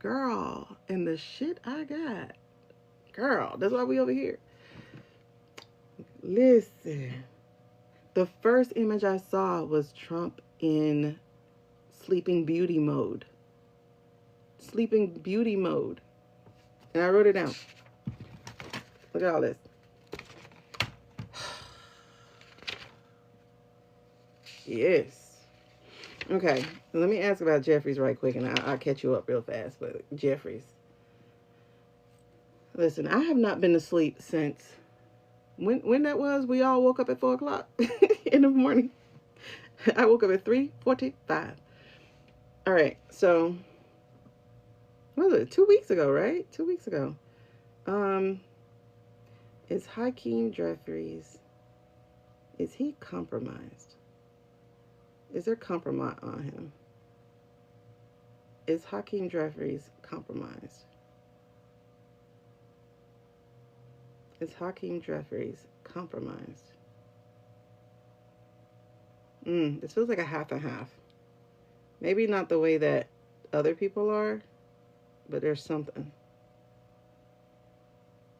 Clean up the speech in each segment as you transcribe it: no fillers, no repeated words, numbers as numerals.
Girl, and the shit I got. Girl, that's why we over here. Listen. The first image I saw was Trump in Sleeping Beauty mode. Sleeping Beauty mode. And I wrote it down. Look at all this. Yes. Okay, let me ask about Jeffries right quick, and I'll catch you up real fast. But Jeffries. Listen, I have not been to sleep since... When that was, we all woke up at 4 o'clock in the morning. I woke up at 3:45. All right, so... What was it? 2 weeks ago, right? 2 weeks ago. Is Hakeem Jeffries... Is he compromised? Is there compromise on him? Is Hakeem Jeffries compromised? Is Hakeem Jeffries compromised? This feels like a half and half. Maybe not the way that other people are, but there's something.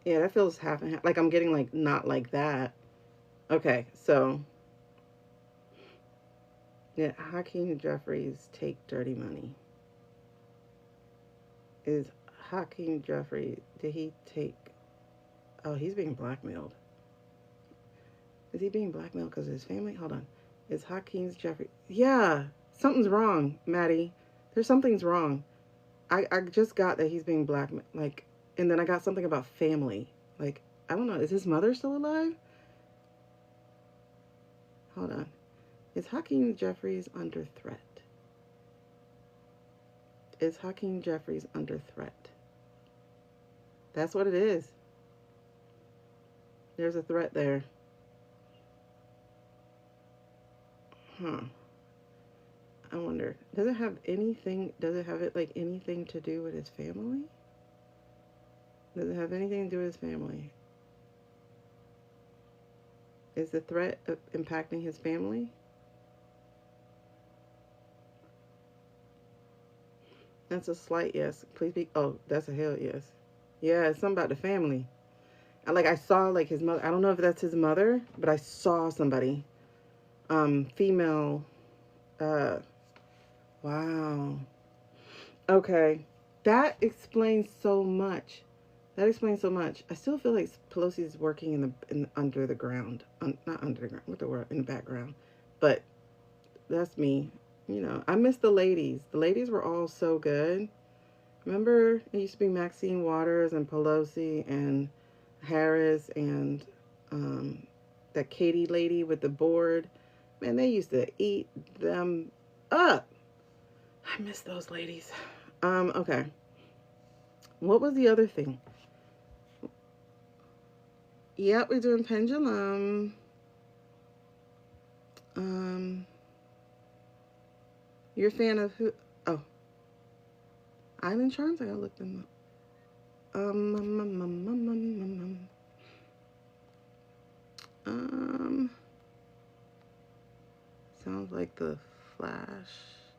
Yeah, that feels half and half. Like I'm getting like not like that. Okay, so yeah, Hakeem Jeffries take dirty money. Is Hakeem Jeffries, did he take... Oh, he's being blackmailed. Is he being blackmailed because of his family? Hold on. Is Hakeem Jeffries... Yeah, something's wrong, Maddie. Something's wrong. I just got that he's being blackmailed. Like, and then I got something about family. Like, I don't know. Is his mother still alive? Hold on. Is Hakeem Jeffries under threat? Is Hakeem Jeffries under threat? That's what it is. There's a threat there. Huh. I wonder, does it have anything to do with his family? Does it have anything to do with his family? Is the threat impacting his family? That's a slight yes. Please be, oh, that's a hell yes. Yeah, it's something about the family. I saw like his mother. I don't know if that's his mother, but I saw somebody. Female. Wow. Okay. That explains so much. That explains so much. I still feel like Pelosi's working in under the ground. Not under the ground. What the word? In the background. But that's me. You know, I miss the ladies. The ladies were all so good. Remember, it used to be Maxine Waters and Pelosi and Harris and that Katie lady with the board. Man, they used to eat them up. I miss those ladies. Okay. What was the other thing? Yep, we're doing pendulum. You're a fan of who? Oh. Island Charms? I gotta look them up. Sounds like the Flash.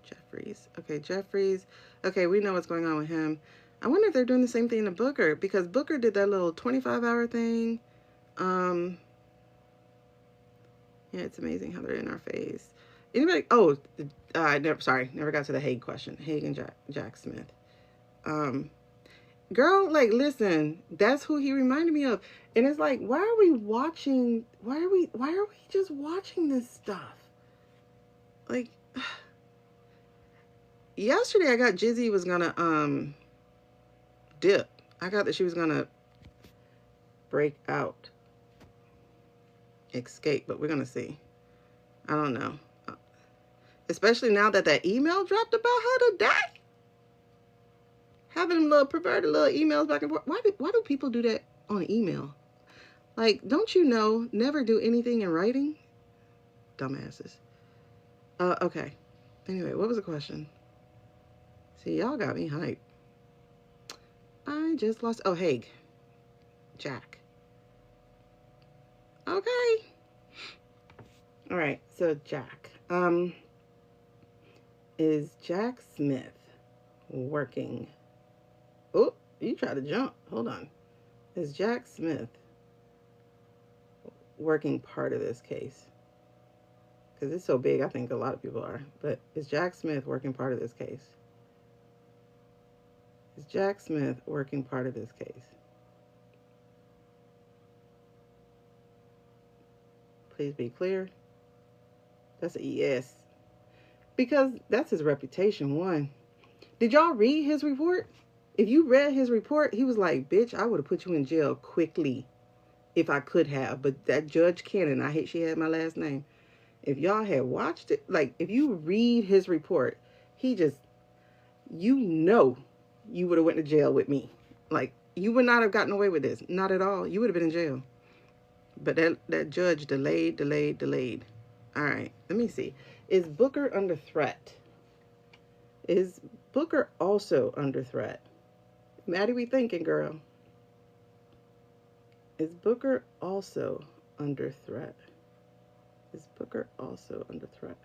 Jeffries. Okay, Jeffries. Okay, we know what's going on with him. I wonder if they're doing the same thing to Booker, because Booker did that little 25-hour thing. Yeah, it's amazing how they're in our face. Anybody? Oh, never got to the Hague question. Hague and Jack Smith. Girl, like, listen, that's who he reminded me of. And it's like, why are we just watching this stuff? Like, yesterday I got Jizzy was gonna, dip. I got that she was gonna break out. Escape, but we're gonna see. I don't know. Especially now that email dropped about her today. Having them little perverted little emails back and forth. Why do people do that on email? Like, don't you know, never do anything in writing? Dumbasses. Okay. Anyway, what was the question? See, y'all got me hyped. I just lost. Oh, Hague. Jack. Okay. All right. So Jack. Is Jack Smith working Oh, you try to jump. Hold on. Is Jack Smith working part of this case? Because it's so big, I think a lot of people are. But is Jack Smith working part of this case? Is Jack Smith working part of this case? Please be clear. That's a yes. Because that's his reputation, one. Did y'all read his report? If you read his report, he was like, bitch, I would have put you in jail quickly if I could have. But that Judge Cannon, I hate she had my last name. If y'all had watched it, like, if you read his report, he just, you know, you would have went to jail with me. Like, you would not have gotten away with this. Not at all. You would have been in jail. But that judge delayed. All right, let me see. Is Booker under threat? Is Booker also under threat? Maddie, we thinking, girl. Is Booker also under threat? Is Booker also under threat?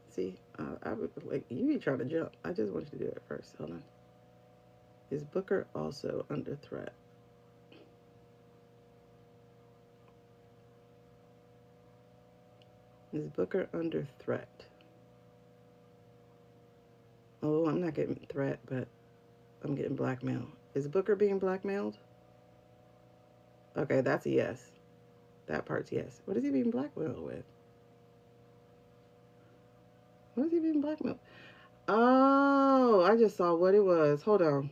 See, I would, like, you be trying to jump. I just want you to do it first. Hold on. Is Booker also under threat? Is Booker under threat? Oh, I'm not getting threat, but I'm getting blackmail. Is Booker being blackmailed? Okay, that's a yes. That part's yes. What is he being blackmailed with? What is he being blackmailed? Oh, I just saw what it was. Hold on.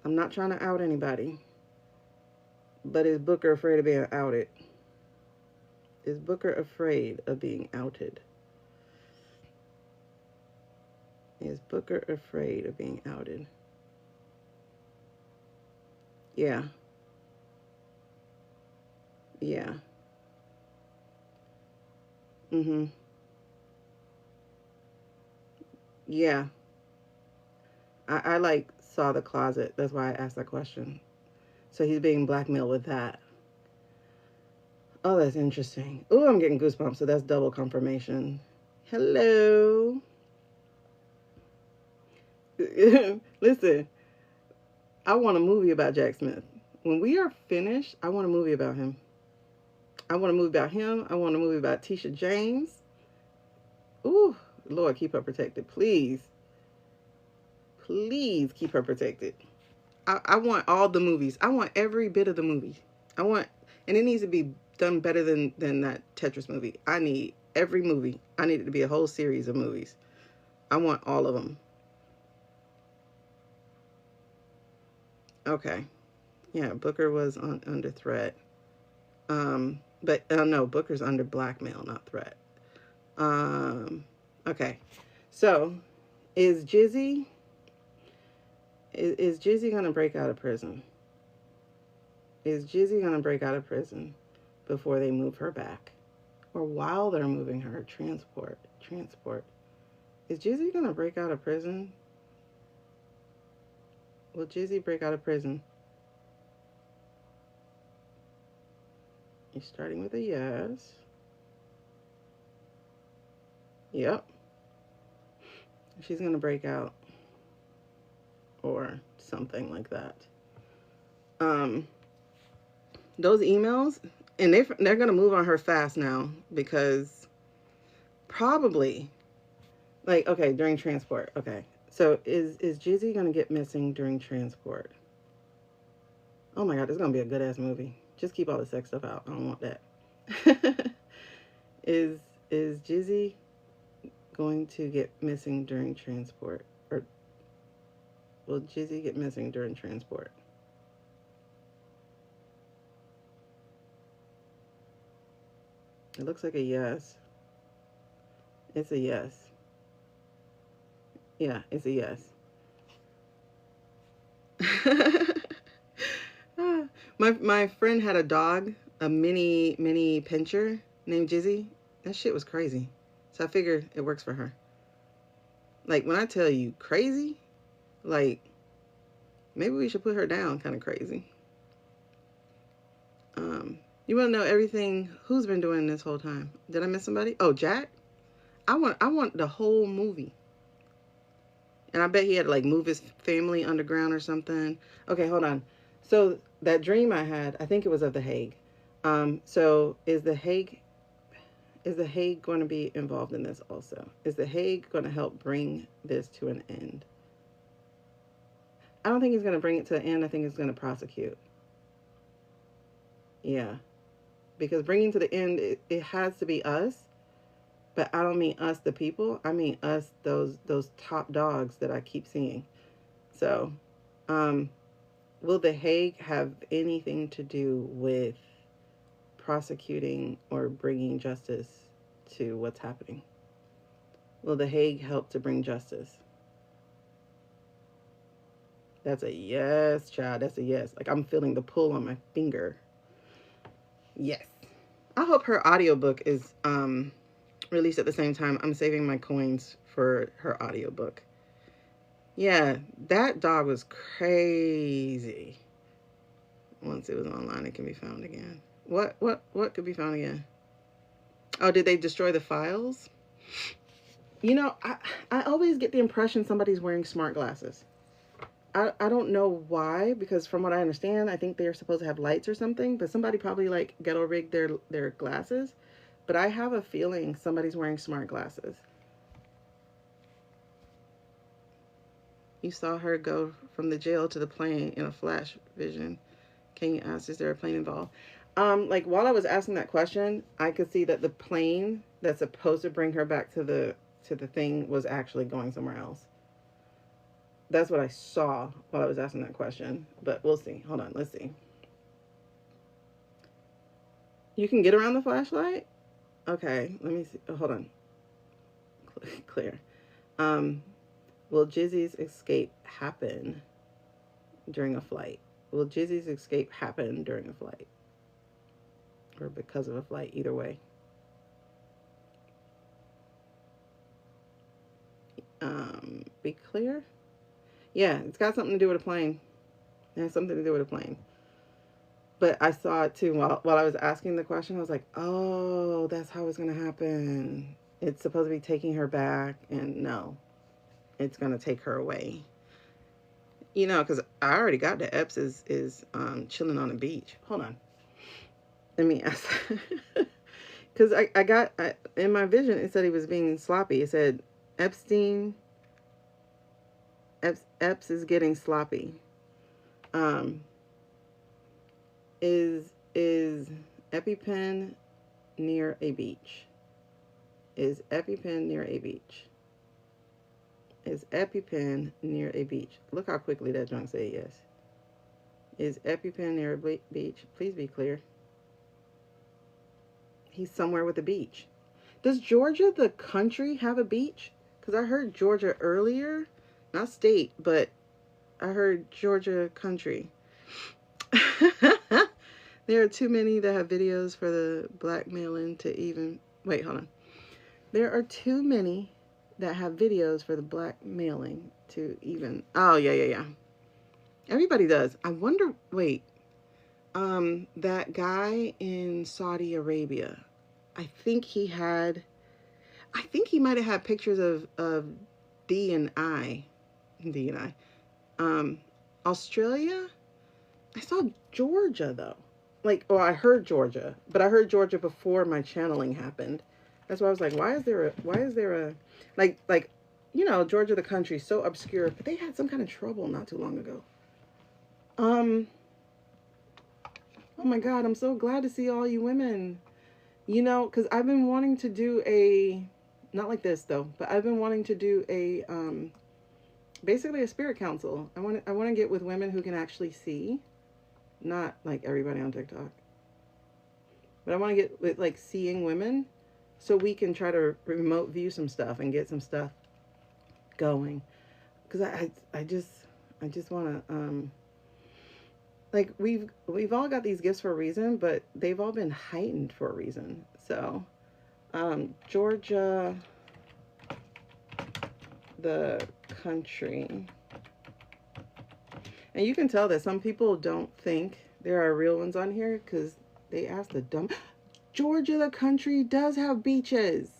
I'm not trying to out anybody. But is Booker afraid of being outed? Is Booker afraid of being outed? Is Booker afraid of being outed? Yeah. Yeah. Mm-hmm. Yeah. I like saw the closet. That's why I asked that question. So he's being blackmailed with that. Oh, that's interesting. Oh, I'm getting goosebumps. So that's double confirmation. Hello. Listen, I want a movie about Jack Smith. When we are finished, I want a movie about him. I want a movie about him. I want a movie about Tisha James. Ooh, Lord, keep her protected. Please. Please keep her protected. I want all the movies. I want every bit of the movie. And it needs to be done better than that Tetris movie. I need every movie. I need it to be a whole series of movies. I want all of them. Okay. Yeah, Booker was under threat. But no, Booker's under blackmail, not threat. Okay. So, is Jizzy gonna break out of prison? Is Jizzy gonna break out of prison before they move her back, or while they're moving her? Transport. Is Jizzy gonna break out of prison? Will Jizzy break out of prison? You're starting with a yes. Yep. She's gonna break out, or something like that. Those emails, and they're gonna move on her fast now, because probably, like, okay, during transport. Okay, so is Jizzy gonna get missing during transport? Oh my God, it's gonna be a good ass movie. Just keep all the sex stuff out. I don't want that. Is Jizzy going to get missing during transport, or will Jizzy get missing during transport? It looks like a yes. It's a yes. Yeah, it's a yes. My friend had a dog, a mini pinscher named Jizzy. That shit was crazy. So I figured it works for her. Like, when I tell you crazy, like, maybe we should put her down kind of crazy. You want to know everything? Who's been doing this whole time? Did I miss somebody? Oh, Jack? I want the whole movie. And I bet he had to like move his family underground or something. Okay, hold on. So that dream I had, I think it was of the Hague. So is the Hague going to be involved in this also? Is the Hague going to help bring this to an end? I don't think he's going to bring it to an end. I think he's going to prosecute. Yeah. Because bringing to the end, it has to be us. But I don't mean us, the people. I mean us, those top dogs that I keep seeing. So, will the Hague have anything to do with prosecuting or bringing justice to what's happening? Will the Hague help to bring justice? That's a yes, child. That's a yes. Like I'm feeling the pull on my finger. Yes. I hope her audiobook is released at the same time. I'm saving my coins for her audiobook. Yeah, that dog was crazy. Once it was online, it can be found again. What could be found again? Oh, did they destroy the files? You know, I always get the impression somebody's wearing smart glasses. I don't know why, because from what I understand, I think they're supposed to have lights or something, but somebody probably like ghetto rigged their glasses. But I have a feeling somebody's wearing smart glasses. You saw her go from the jail to the plane in a flash vision. Can you ask, is there a plane involved? Like while I was asking that question, I could see that the plane that's supposed to bring her back to the thing was actually going somewhere else. That's what I saw while I was asking that question. But we'll see. Hold on, let's see. You can get around the flashlight? Okay, let me see. Oh, hold on. Clear. Will Jizzy's escape happen during a flight? Will Jizzy's escape happen during a flight? Or because of a flight, either way. Be clear? Yeah, it's got something to do with a plane. It has something to do with a plane. But I saw it too while I was asking the question. I was like, oh, that's how it's going to happen. It's supposed to be taking her back, and no, it's going to take her away. You know, because I already got the Epps is chilling on the beach. Hold on. Let me ask. Because I got, in my vision, it said he was being sloppy. It said, Epps is getting sloppy. Is EpiPen near a beach? Is EpiPen near a beach? Is EpiPen near a beach? Look how quickly that junk said yes. Is EpiPen near a beach? Please be clear. He's somewhere with a beach. Does Georgia, the country, have a beach? Because I heard Georgia earlier. Not state, but I heard Georgia country. There are too many that have videos for the blackmailing to even... Wait, hold on. There are too many that have videos for the blackmailing to even... Oh, yeah. Everybody does. I wonder... Wait. That guy in Saudi Arabia, I think he might have had pictures of D&I. Australia? I saw Georgia, though. I heard Georgia, but I heard Georgia before my channeling happened. That's why I was like, why is there a, Georgia, the country, so obscure, but they had some kind of trouble not too long ago. Oh my God, I'm so glad to see all you women, because I've been wanting to do not like this though, but I've been wanting to do basically a spirit council. I want to get with women who can actually see. Not like everybody on TikTok. But I want to get with like seeing women so we can try to remote view some stuff and get some stuff going. Because I just want to like we've all got these gifts for a reason, but they've all been heightened for a reason. So Georgia, the country. And you can tell that some people don't think there are real ones on here because they ask the dumb... Georgia, the country, does have beaches.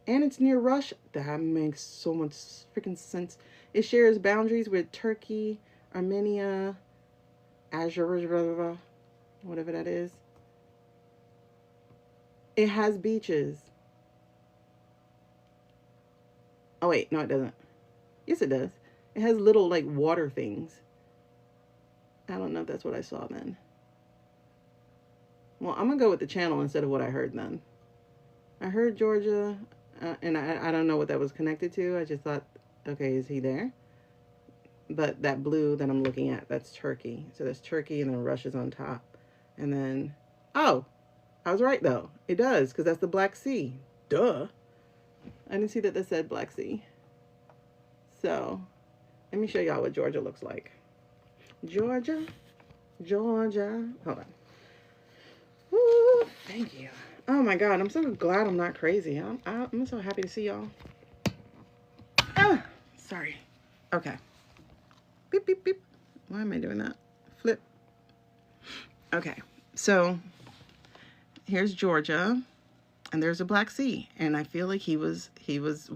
And it's near Russia. That makes so much freaking sense. It shares boundaries with Turkey, Armenia, Azerbaijan, whatever that is. It has beaches. Oh wait, no it doesn't. Yes it does. It has little like water things. I don't know if that's what I saw then. Well, I'm gonna go with the channel instead of what I heard then. I heard Georgia, and I don't know what that was connected to. I just thought, okay, is he there? But that blue that I'm looking at, that's Turkey. So that's Turkey, and then Russia's on top. And then, oh, I was right though. It does, because that's the Black Sea. Duh. I didn't see that they said Black Sea. So, let me show y'all what Georgia looks like. Georgia. Hold on. Woo, thank you. Oh my God, I'm so glad I'm not crazy. I'm so happy to see y'all. Ah, sorry. Okay. Beep, beep, beep. Why am I doing that? Flip. Okay, so here's Georgia, and there's a Black Sea, and I feel like he was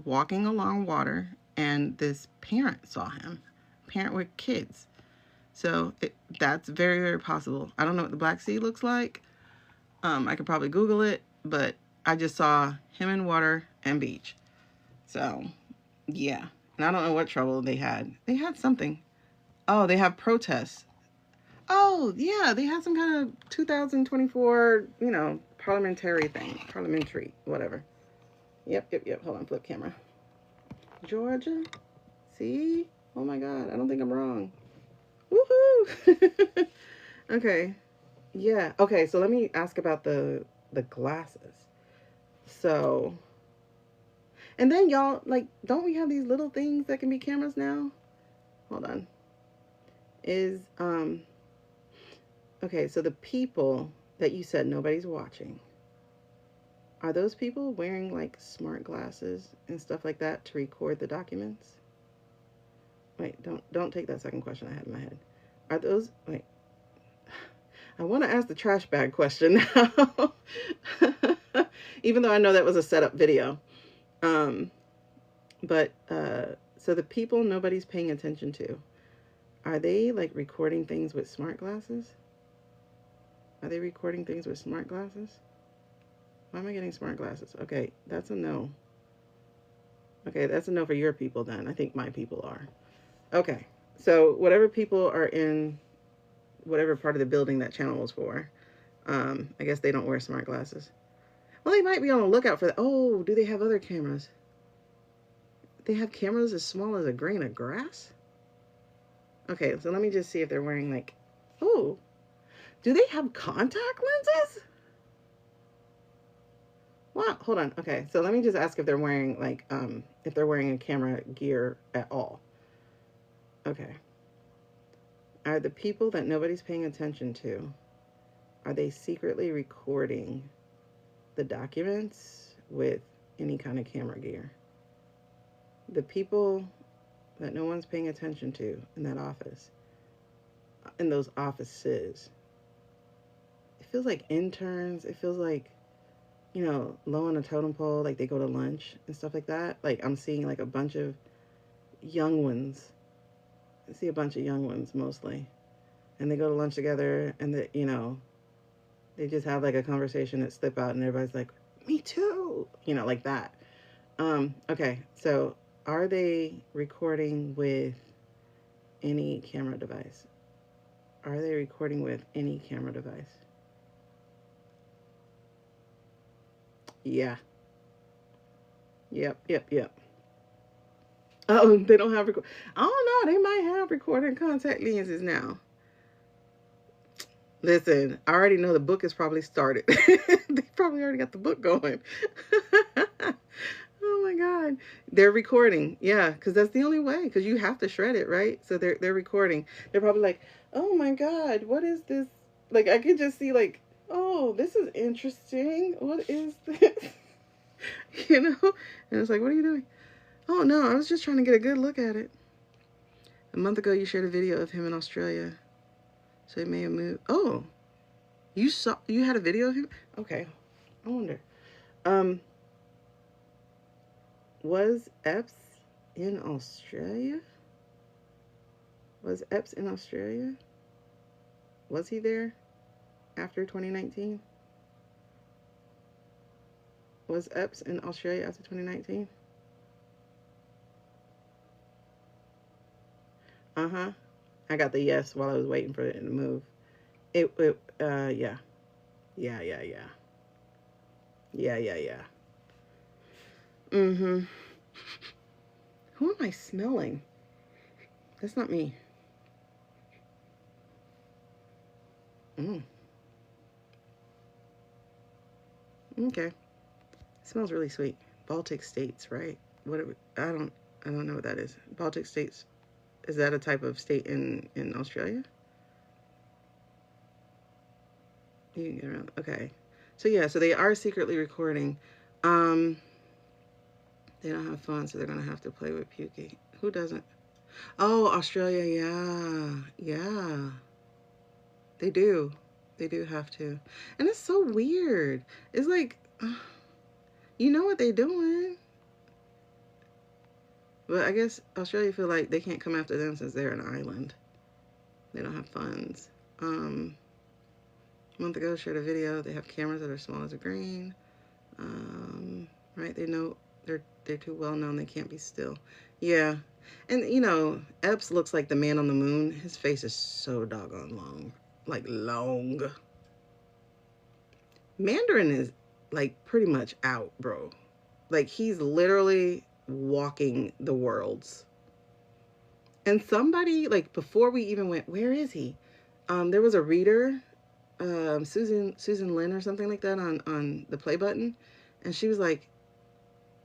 walking along water, and this parent saw him, parent with kids. So that's very, very possible. I don't know what the Black Sea looks like. I could probably Google it, but I just saw him in water and beach. So, yeah. And I don't know what trouble they had. They had something. Oh, they have protests. Oh, yeah. They had some kind of 2024, parliamentary thing. Parliamentary, whatever. Yep. Hold on, flip camera. Georgia. See? Oh, my God. I don't think I'm wrong. Woohoo! Okay. Yeah. Okay, so let me ask about the glasses. So, and then y'all, like, don't we have these little things that can be cameras now? Hold on. Okay, so the people that you said nobody's watching, are those people wearing, like, smart glasses and stuff like that to record the documents? Wait, don't take that second question I had in my head. Are those, wait. I want to ask the trash bag question now, even though I know that was a setup video. So the people nobody's paying attention to, are they like recording things with smart glasses? Are they recording things with smart glasses? Why am I getting smart glasses? Okay, that's a no. Okay, that's a no for your people then. I think my people are. Okay, so whatever people are in whatever part of the building that channel was for, I guess they don't wear smart glasses. Well, they might be on the lookout for that. Oh, do they have other cameras? They have cameras as small as a grain of grass? Okay, so let me just see if they're wearing like, oh, do they have contact lenses? Wow, hold on. Okay, so let me just ask if they're wearing like, if they're wearing a camera gear at all. Okay. Are the people that nobody's paying attention to, are they secretly recording the documents with any kind of camera gear? The people that no one's paying attention to in that office, in those offices, it feels like interns. It feels like, low on a totem pole, like they go to lunch and stuff like that. Like I'm seeing like a bunch of young ones. I see a bunch of young ones mostly, and they go to lunch together, and they just have like a conversation that slip out, and everybody's like, "Me too," like that. Okay, so are they recording with any camera device? Are they recording with any camera device? Yeah. Yep. Oh, they don't have I don't know. They might have recording contact lenses now. Listen, I already know the book is probably started. They probably already got the book going. Oh my God. They're recording. Yeah, because that's the only way. Because you have to shred it, right? So they're recording. They're probably like, oh my God, what is this? Like, I could just see like, oh, this is interesting. What is this? And it's like, what are you doing? Oh no, I was just trying to get a good look at it. A month ago, you shared a video of him in Australia. So he may have moved. Oh, you had a video of him? Okay, I wonder. Was Epps in Australia? Was Epps in Australia? Was he there after 2019? Was Epps in Australia after 2019? Uh-huh. I got the yes while I was waiting for it to move. Yeah. Yeah, yeah, yeah. Yeah, yeah, yeah. Mm-hmm. Who am I smelling? That's not me. Mm. Okay. It smells really sweet. Baltic states, right? What are we, I don't know what that is. Baltic states, is that a type of state in Australia? You can get around. Okay. So yeah, so they are secretly recording. Um they don't have fun, so they're gonna have to play with Pukey. Who doesn't? Oh, Australia, yeah. Yeah. They do. They do have to. And it's so weird. It's like you know what they're doing. But I guess Australia feel like they can't come after them since they're an island. They don't have funds. A month ago, shared a video. They have cameras that are small as a grain. Right? They know they're too well known. They can't be still. Yeah, and you know, Epps looks like the man on the moon. His face is so doggone long, like long. Mandarin is like pretty much out, bro. Like he's literally walking the worlds. And somebody like before we even went, where is he? There was a reader, Susan Lynn or something like that on the play button, and she was like,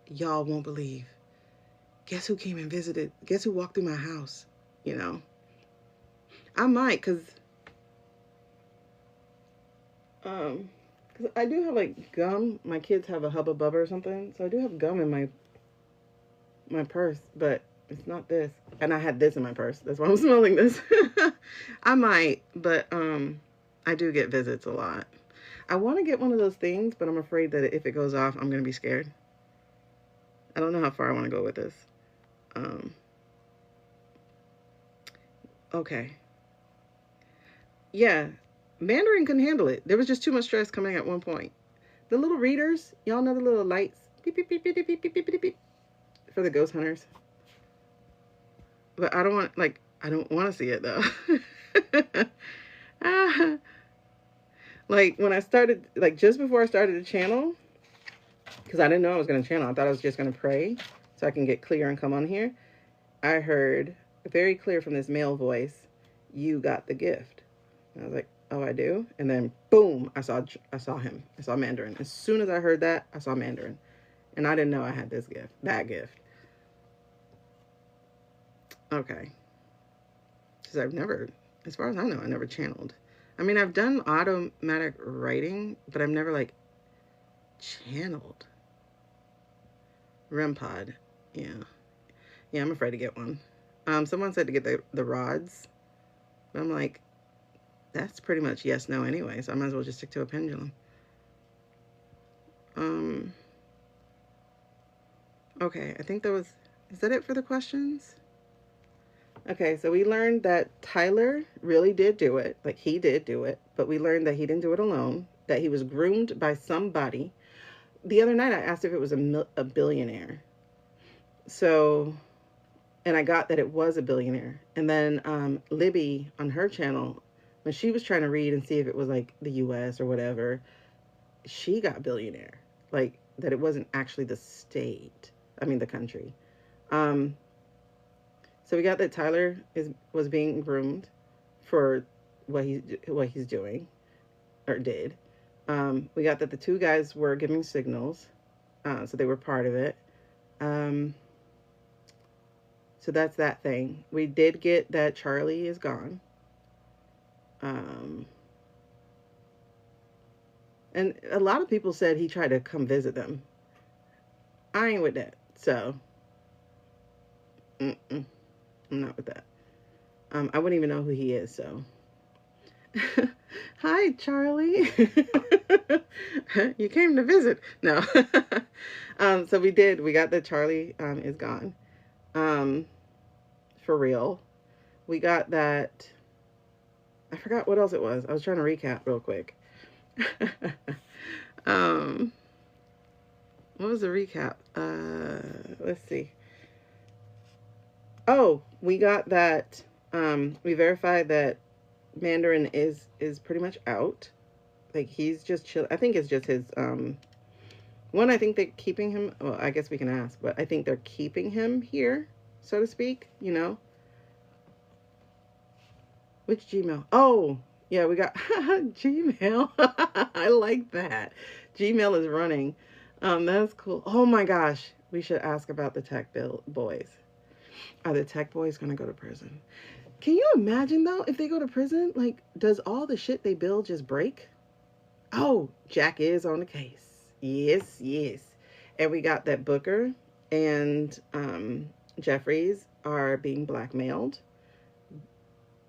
"Y'all won't believe. Guess who came and visited? Guess who walked through my house? You know, I might, cause I do have like gum. My kids have a Hubba Bubba or something, so I do have gum in my purse, but it's not this. And I had this in my purse. That's why I'm smelling this. I might, but I do get visits a lot. I want to get one of those things, but I'm afraid that if it goes off, I'm gonna be scared. I don't know how far I want to go with this. Um, okay. Yeah, Mandarin couldn't handle it. There was just too much stress coming at one point. The little readers, y'all know the little lights, beep beep beep beep beep beep beep beep beep, for the ghost hunters. But I don't want to see it though. Ah, like when I started, like just before I started the channel, because I didn't know I was going to channel. I thought I was just going to pray so I can get clear and come on here. I heard very clear from this male voice, "You got the gift." And I was like, "Oh, I do." And then boom, I saw him. I saw Mandarin. As soon as I heard that, I saw Mandarin, and I didn't know I had this gift, that gift. Okay, because I've never, as far as I know, I never channeled. I mean, I've done automatic writing, but I've never like channeled. REM pod, yeah, yeah. I'm afraid to get one. Someone said to get the rods, but I'm like, that's pretty much yes, no anyway, so I might as well just stick to a pendulum. Um, okay, I think is that it for the questions? Okay, so we learned that Tyler really did do it, like he did do it, but we learned that he didn't do it alone, that he was groomed by somebody. The other night I asked if it was a billionaire. So, and I got that it was a billionaire. And then Libby on her channel, when she was trying to read and see if it was like the US or whatever, she got billionaire, like that it wasn't actually the state, I mean the country. um so we got that Tyler was being groomed for what he's doing or did. We got that the two guys were giving signals, so they were part of it. um so that's that thing. We did get that Charlie is gone. um and a lot of people said he tried to come visit them. I ain't with that. So I'm not with that. I wouldn't even know who he is. So Hi, Charlie. You came to visit. No. So we did. We got that Charlie is gone. Um, for real. We got that. I forgot what else it was. I was trying to recap real quick. um, what was the recap? Let's see. Oh, we got that. We verified that Mandarin is pretty much out. Like he's just chill. I think it's just his. One, I think they're keeping him. Well, I guess we can ask, but I think they're keeping him here, so to speak. You know, which Gmail? Oh, yeah, we got Gmail. I like that. Gmail is running. That's cool. Oh my gosh, we should ask about the tech boys. Are the tech boys gonna go to prison? Can you imagine though if they go to prison? Like, does all the shit they build just break? Oh, Jack is on the case. Yes, yes. And we got that Booker and Jeffries are being blackmailed.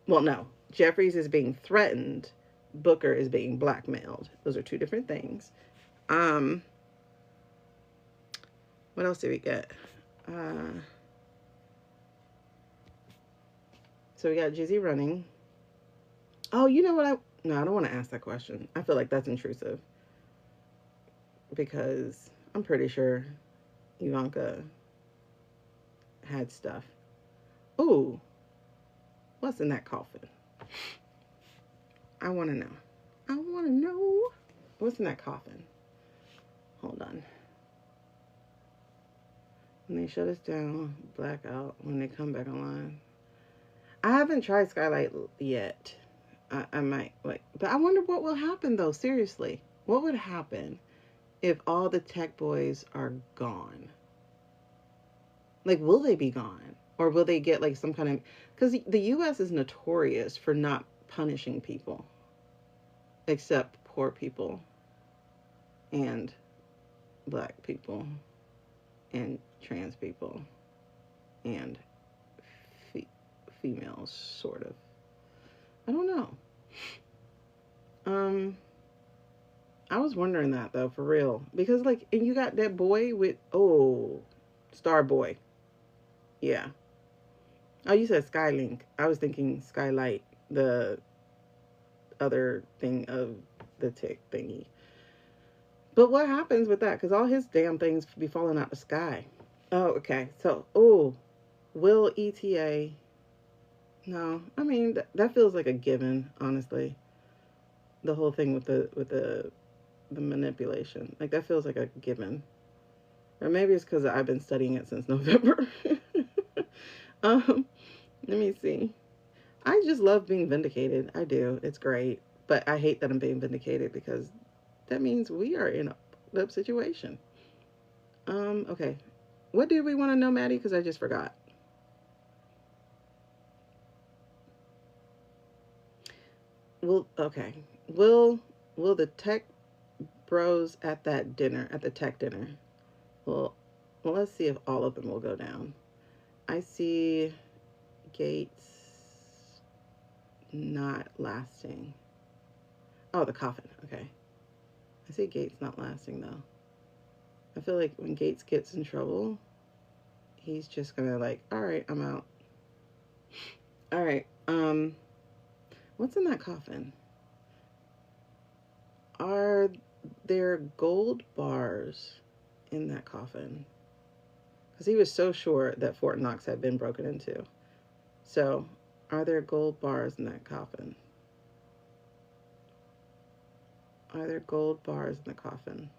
Well, no, Jeffries is being threatened. Booker is being blackmailed. Those are two different things. Um, what else did we get? So we got Jizzy running. Oh, you know what? No, I don't want to ask that question. I feel like that's intrusive because I'm pretty sure Ivanka had stuff. Ooh, what's in that coffin? I want to know. I want to know what's in that coffin. Hold on. When they shut us down, blackout. When they come back online. I haven't tried Skylight yet. I might like, but I wonder what will happen though. Seriously, what would happen if all the tech boys are gone? Like, will they be gone, or will they get like some kind of? Because the U.S. is notorious for not punishing people, except poor people, and black people, and trans people, and females, sort of. I don't know. I was wondering that though, for real, because like, and you got that boy with Star Boy, yeah. Oh, you said Skylink. I was thinking Skylight, the other thing of the tick thingy. But what happens with that? Because all his damn things be falling out the sky. Oh, okay. So, will ETA? No, I mean that feels like a given, honestly. The whole thing with the manipulation, like that feels like a given. Or maybe it's because I've been studying it since November. um, let me see. I just love being vindicated. I do. It's great. But I hate that I'm being vindicated because that means we are in a situation. Okay. What did we want to know, Maddie? Because I just forgot. Okay. Will the tech bros at that dinner, at the tech dinner, well, let's see if all of them will go down. I see Gates not lasting. Oh, the coffin. Okay. I see Gates not lasting, though. I feel like when Gates gets in trouble, he's just gonna like, all right, I'm out. All right. What's in that coffin? Are there gold bars in that coffin? Because he was so sure that Fort Knox had been broken into. So, are there gold bars in that coffin? Are there gold bars in the coffin?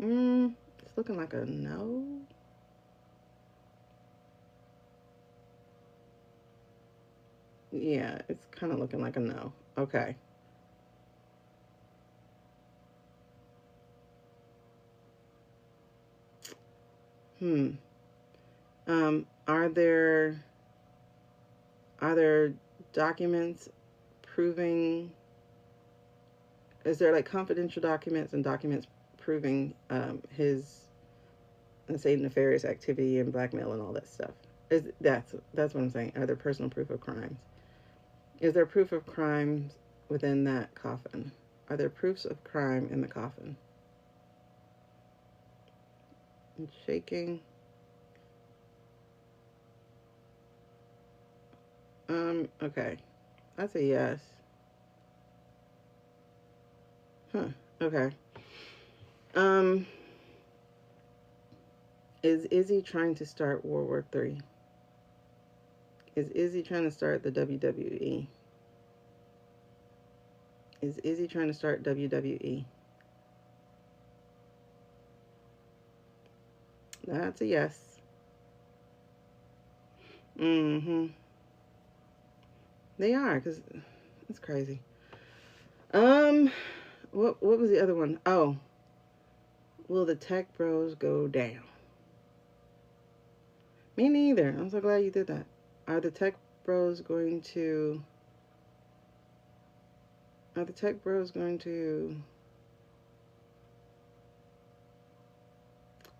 It's looking like a no. Yeah, it's kind of looking like a no. Okay. Hmm. Are there documents proving? Is there like confidential documents and documents proving his, let's say, nefarious activity and blackmail and all that stuff? That's what I'm saying. Are there personal proof of crimes? Is there proof of crimes within that coffin? Are there proofs of crime in the coffin? I'm shaking. Okay. That's a yes. Huh. Okay. Um, is Izzy trying to start World War III? Is Izzy trying to start the WWE? Is Izzy trying to start WWE? That's a yes. Mm-hmm. They are, because it's crazy. What was the other one? Oh, will the tech bros go down? Me neither. I'm so glad you did that. Are the tech bros going to... Are the tech bros going to...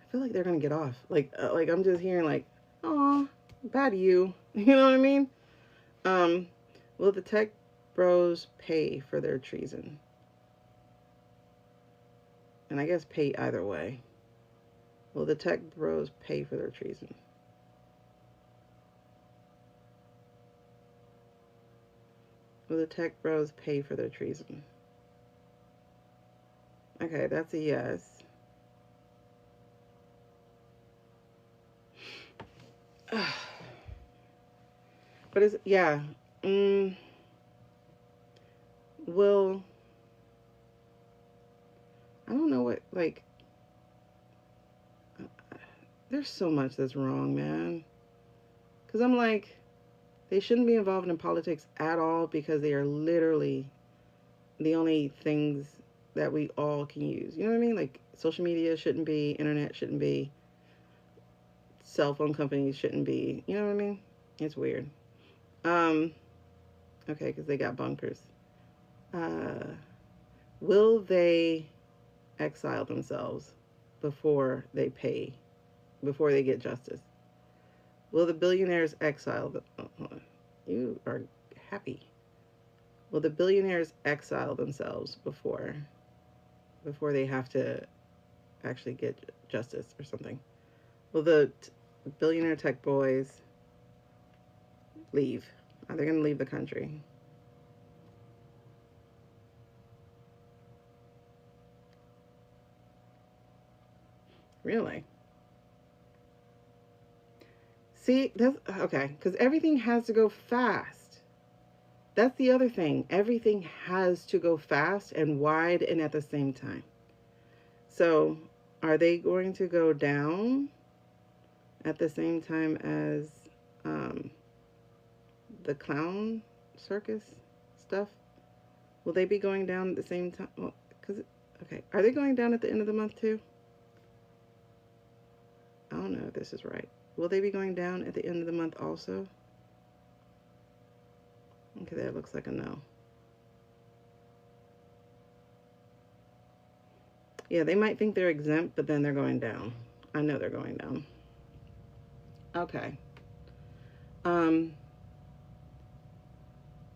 I feel like they're going to get off. Like I'm just hearing like, oh, bad you. You know what I mean? Will the tech bros pay for their treason? And I guess pay either way. Will the tech bros pay for their treason? Will the tech bros pay for their treason? Okay, that's a yes. But it's, yeah. Will, I don't know what, like, there's so much that's wrong, man. Because I'm like, they shouldn't be involved in politics at all because they are literally the only things that we all can use. You know what I mean? Like, social media shouldn't be, internet shouldn't be, cell phone companies shouldn't be. You know what I mean? It's weird. Okay, because they got bunkers. Will they exile themselves before they get justice? Will the billionaires exile them? Oh, hold on. You are happy. Will the billionaires exile themselves before they have to actually get justice or something? Will the billionaire tech boys leave? Are they going to leave the country? Really? See, that's okay, because everything has to go fast. That's the other thing. Everything has to go fast and wide and at the same time. So, are they going to go down at the same time as the clown circus stuff? Will they be going down at the same time? Well, okay, are they going down at the end of the month too? I don't know if this is right. Will they be going down at the end of the month also? Okay, that looks like a no. Yeah, they might think they're exempt, but then they're going down. I know they're going down. Okay.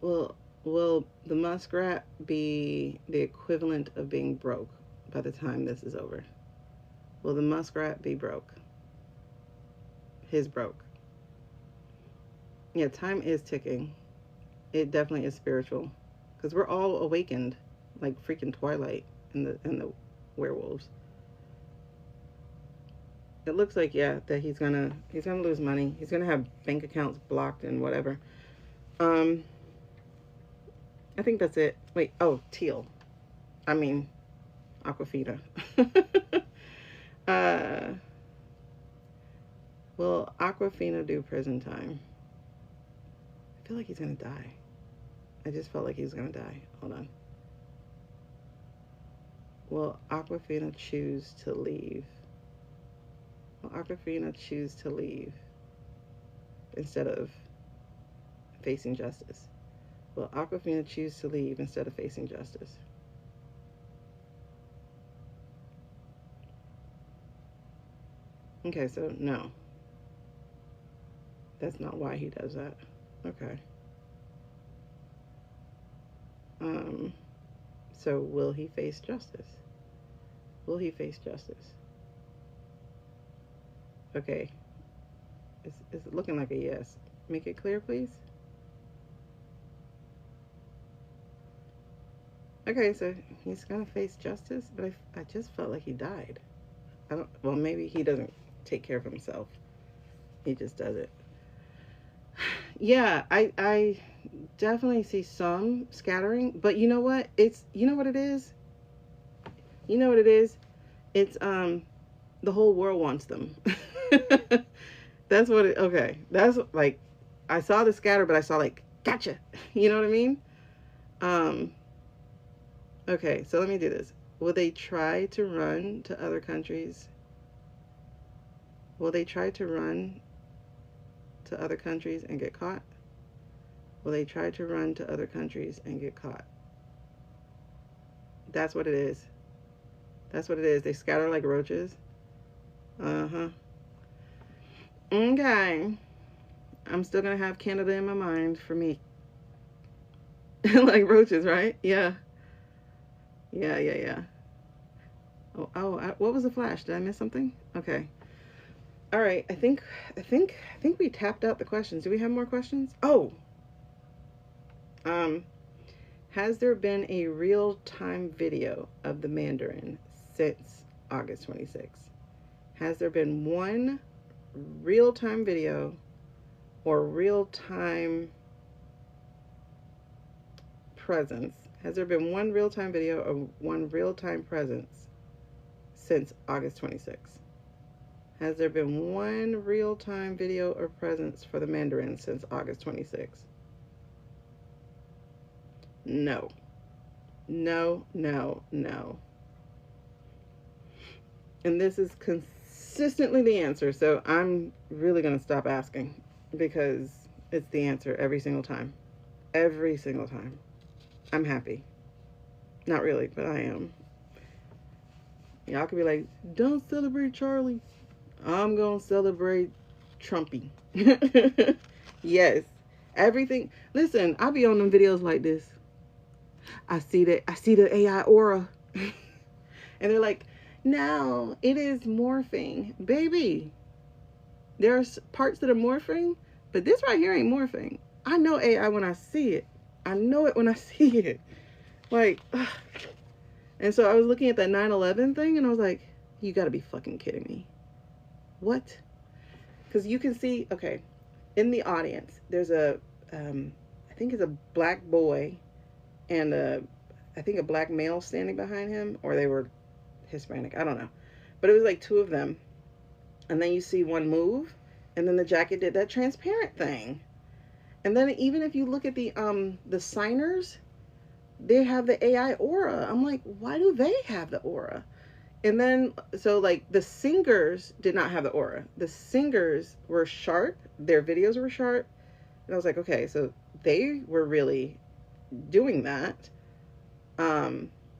Will the muskrat be the equivalent of being broke by the time this is over? Will the muskrat be broke? His broke. Yeah, time is ticking. It definitely is spiritual, because we're all awakened, like freaking Twilight and the werewolves. It looks like, yeah, that he's gonna lose money. He's gonna have bank accounts blocked and whatever. I think that's it. Wait, oh, Teal. I mean, Aquafina. Will Aquafina do prison time? I feel like he's gonna die. I just felt like he was gonna die. Hold on. Will Aquafina choose to leave? Will Aquafina choose to leave instead of facing justice? Will Aquafina choose to leave instead of facing justice? Okay, so no. That's not why he does that. Okay. So will he face justice? Will he face justice? Okay. It's looking like a yes. Make it clear, please. Okay, so he's gonna face justice, but I just felt like he died. Well, maybe he doesn't take care of himself. He just does it. Yeah, I definitely see some scattering, but you know what? You know what it is? You know what it is? It's the whole world wants them. That's what it, okay. That's like, I saw the scatter, but I saw like, gotcha. You know what I mean? Okay, so let me do this. Will they try to run to other countries? Will they try to run to other countries and get caught? Will they try to run to other countries and get caught? That's what it is. That's what it is. They scatter like roaches. Uh-huh. Okay. I'm still gonna have Canada in my mind for me. Like roaches, right? Yeah. Yeah. What was the flash? Did I miss something? Okay. All right. I think we tapped out the questions. Do we have more questions? Oh. Has there been a real-time video of the Mandarin since August 26th? Has there been one real-time video or real-time presence? Has there been one real-time video or one real-time presence since August 26th? Has there been one real-time video or presence for the Mandarin since August 26th? No. And this is consistently the answer, so I'm really going to stop asking because it's the answer every single time. Every single time. I'm happy. Not really, but I am. Y'all could be like, don't celebrate Charlie. I'm going to celebrate Trumpy. Yes. Everything. Listen, I be on them videos like this. I see the AI aura. And they're like, no, it is morphing. Baby, there's parts that are morphing, but this right here ain't morphing. I know AI when I see it. I know it when I see it. Like, ugh. And so I was looking at that 9/11 thing and I was like, you gotta be fucking kidding me. What? Because you can see, okay, in the audience, there's a, I think it's a black boy and I think a black male standing behind him, or they were Hispanic, I don't know. But it was like two of them. And then you see one move, and then the jacket did that transparent thing. And then even if you look at the signers, they have the AI aura. I'm like, why do they have the aura? And then, so like the singers did not have the aura. The singers were sharp. Their videos were sharp. And I was like, okay, so they were really doing that.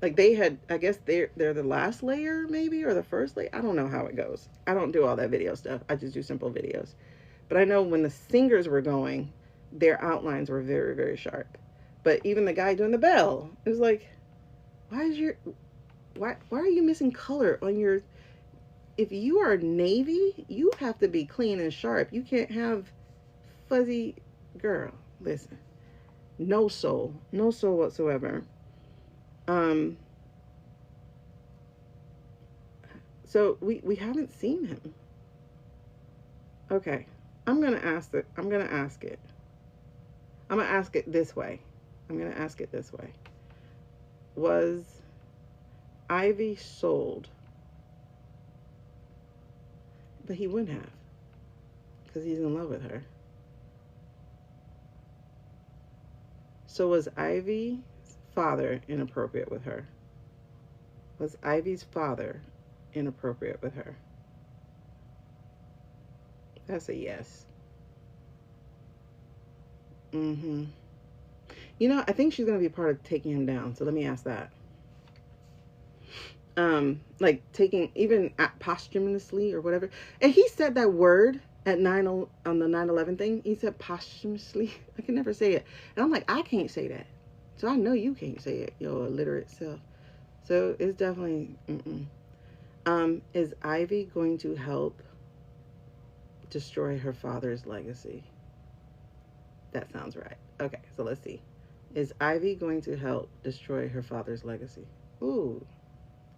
Like they had, I guess they're the last layer maybe, or the first layer. I don't know how it goes. I don't do all that video stuff. I just do simple videos. But I know when the singers were going, their outlines were very, very sharp. But even the guy doing the bell, it was like, why are you missing color on your, if you are navy, you have to be clean and sharp. You can't have fuzzy, girl, listen, no soul whatsoever. So we haven't seen him. Okay, I'm gonna ask it. I'm gonna ask it this way. Was Ivy sold? But he wouldn't have, because he's in love with her. So was Ivy's father inappropriate with her? Was Ivy's father inappropriate with her? That's a yes. You know, I think she's going to be part of taking him down. So let me ask that. Like taking, even posthumously or whatever. And he said that word at 9 on the 9/11 thing. He said posthumously. I can never say it. And I'm like, I can't say that. So I know you can't say it, your illiterate self. So it's definitely, is Ivy going to help destroy her father's legacy? That sounds right. Okay, so let's see. Is Ivy going to help destroy her father's legacy? Ooh,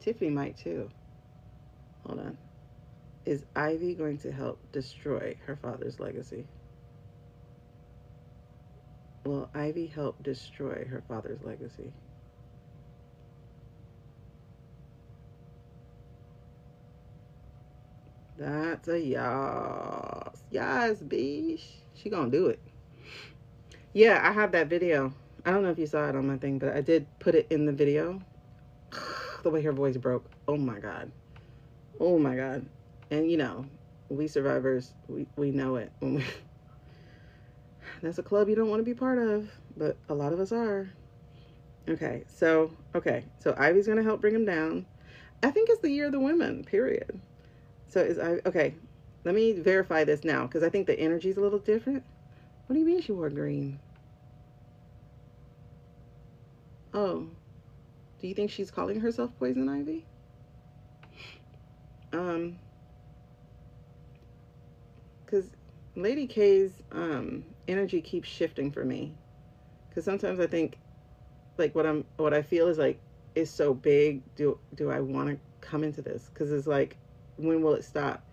Tiffany might too. Hold on. Is Ivy going to help destroy her father's legacy? Will Ivy help destroy her father's legacy? That's a yas. Yas, bitch. She gonna do it. Yeah, I have that video. I don't know if you saw it on my thing, but I did put it in the video. The way her voice broke. Oh my God. Oh my God. And you know, we survivors, we know it. That's a club you don't want to be part of, but a lot of us are. Okay, so Ivy's gonna help bring him down. I think it's the year of the women, period. So is Ivy, okay, let me verify this now, because I think the energy's a little different. What do you mean she wore green? Oh, do you think she's calling herself Poison Ivy? Because Lady K's energy keeps shifting for me. Because sometimes I think, like, what I feel is like, is so big. Do I want to come into this? Because it's like, when will it stop?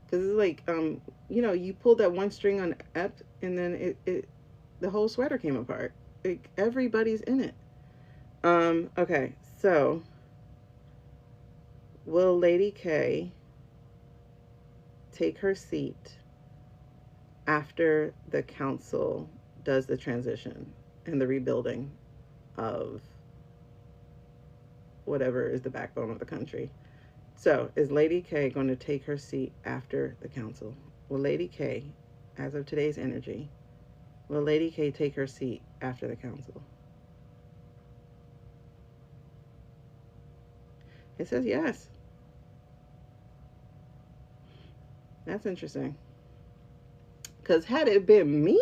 Because it's like, you know, you pulled that one string on Ep, and then the whole sweater came apart. Like, everybody's in it. Okay, so will Lady K take her seat after the council does the transition and the rebuilding of whatever is the backbone of the country? So is Lady K going to take her seat after the council? Will Lady K, as of today's energy, will Lady K take her seat after the council? It says yes. That's interesting. Because had it been me,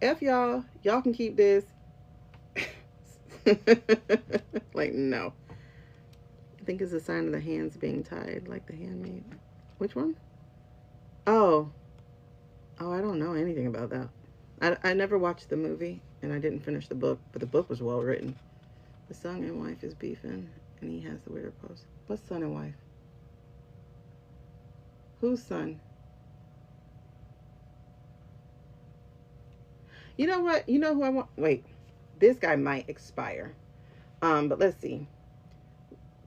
F y'all can keep this. Like, no. I think it's a sign of the hands being tied, like The Handmaid. Which one? Oh, I don't know anything about that. I never watched the movie, and I didn't finish the book, but the book was well written. The son and wife is beefing, and he has the weird pose. What's son and wife? Whose son? You know what? You know who I want? Wait, this guy might expire. But let's see.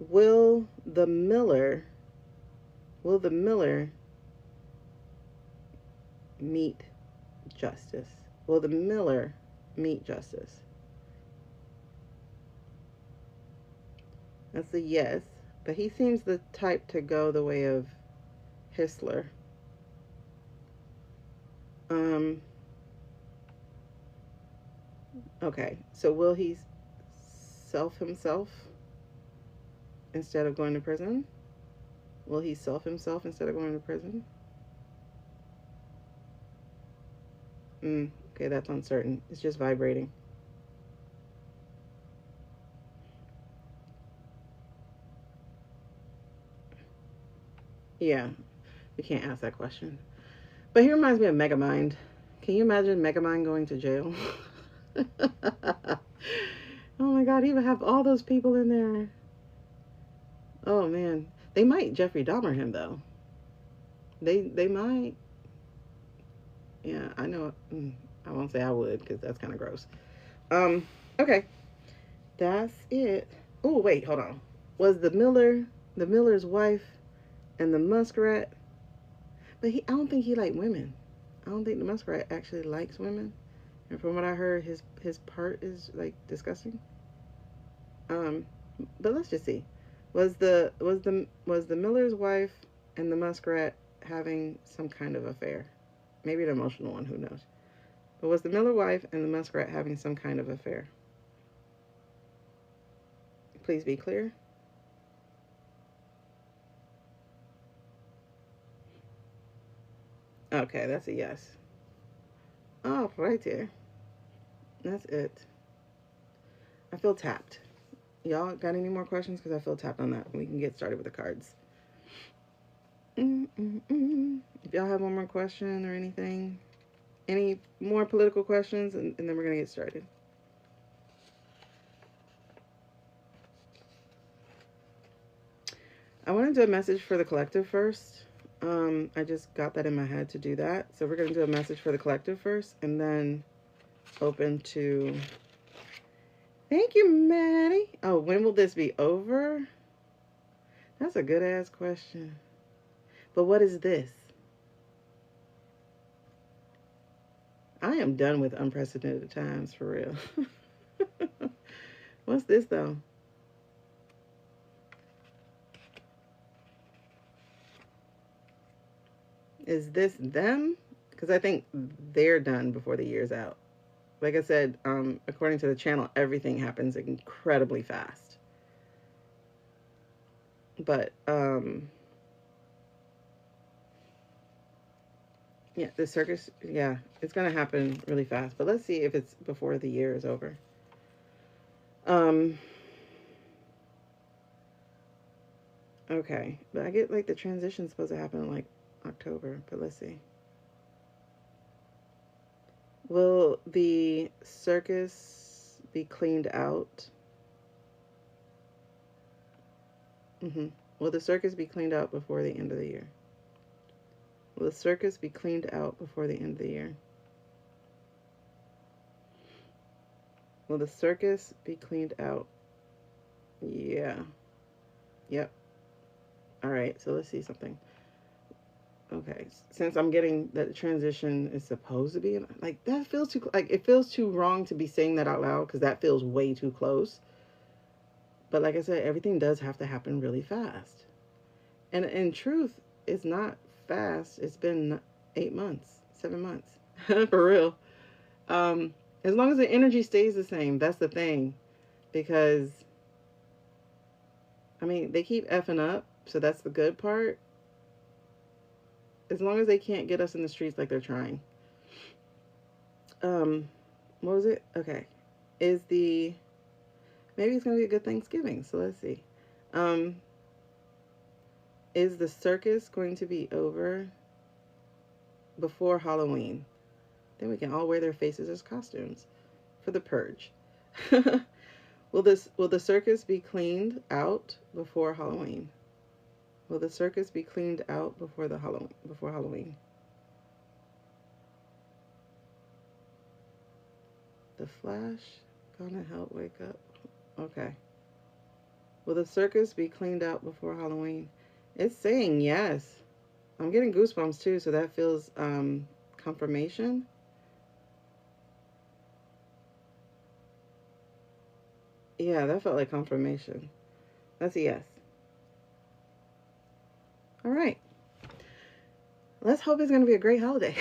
Will the Miller meet justice? Will the Miller meet justice? That's a yes, but he seems the type to go the way of Histler. Okay, so will he self himself instead of going to prison? Will he self himself instead of going to prison? Okay, that's uncertain. It's just vibrating. Yeah, we can't ask that question. But he reminds me of Megamind. Can you imagine Megamind going to jail? Oh my God, he would have all those people in there. Oh man, they might Jeffrey Dahmer him though. They might. Yeah, I know. I won't say I would because that's kind of gross. Okay, that's it. Oh wait, hold on. Was the Miller's wife, and the muskrat? But I don't think he liked women. I don't think the muskrat actually likes women. And from what I heard, his part is like disgusting. But let's just see. Was the Miller's wife and the muskrat having some kind of affair? Maybe an emotional one, who knows? But was the Miller wife and the muskrat having some kind of affair? Please be clear. Okay, that's a yes. Oh, right there. That's it. I feel tapped. Y'all got any more questions? Because I feel tapped on that. We can get started with the cards. If y'all have one more question or anything, any more political questions, and then we're going to get started. I want to do a message for the collective first. I just got that in my head to do that. So we're going to do a message for the collective first, and then open to... Thank you, Maddie. Oh, when will this be over? That's a good-ass question. But what is this? I am done with unprecedented times, for real. What's this, though? Is this them? Because I think they're done before the year's out. Like I said, according to the channel, everything happens incredibly fast. But, yeah, the circus, yeah, it's going to happen really fast. But let's see if it's before the year is over. Okay. But I get, like, the transition's supposed to happen in, like, October. But let's see. Will the circus be cleaned out? Will the circus be cleaned out before the end of the year? Will the circus be cleaned out before the end of the year? Will the circus be cleaned out? Yeah. Yep. All right, so let's see something. Okay, since I'm getting that the transition is supposed to be, like, that feels too, like, it feels too wrong to be saying that out loud, because that feels way too close. But like I said, everything does have to happen really fast. And in truth, it's not fast. It's been 8 months, 7 months, for real. As long as the energy stays the same, that's the thing. Because, I mean, they keep effing up, so that's the good part. As long as they can't get us in the streets like they're trying. What was it? Okay. Maybe it's going to be a good Thanksgiving, so let's see. Is the circus going to be over before Halloween? Then we can all wear their faces as costumes for the purge. Will the circus be cleaned out before Halloween? Will the circus be cleaned out before Halloween? The Flash gonna help wake up. Okay. Will the circus be cleaned out before Halloween? It's saying yes. I'm getting goosebumps too, so that feels confirmation. Yeah, that felt like confirmation. That's a yes. All right. Let's hope it's going to be a great holiday.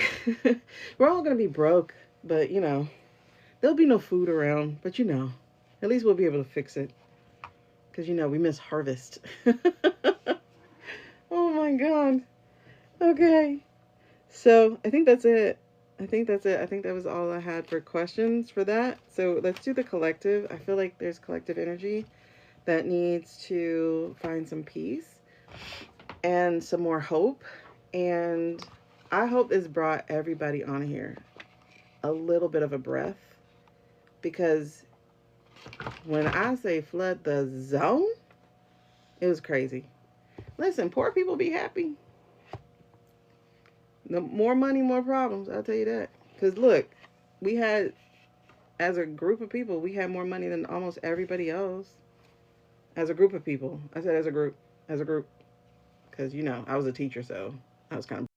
We're all going to be broke, but, you know, there'll be no food around, but, you know, at least we'll be able to fix it. Because, you know, we miss harvest. Oh, my God. Okay. So, I think that's it. I think that was all I had for questions for that. So, let's do the collective. I feel like there's collective energy that needs to find some peace and some more hope. And I hope this brought everybody on here a little bit of a breath, because when I say flood the zone, it was crazy. Listen, poor people be happy. The more money, more problems. I'll tell you that. Because look, we had, as a group of people, we had more money than almost everybody else. As a group of people. I said as a group. As a group. Because, you know, I was a teacher, so I was kind of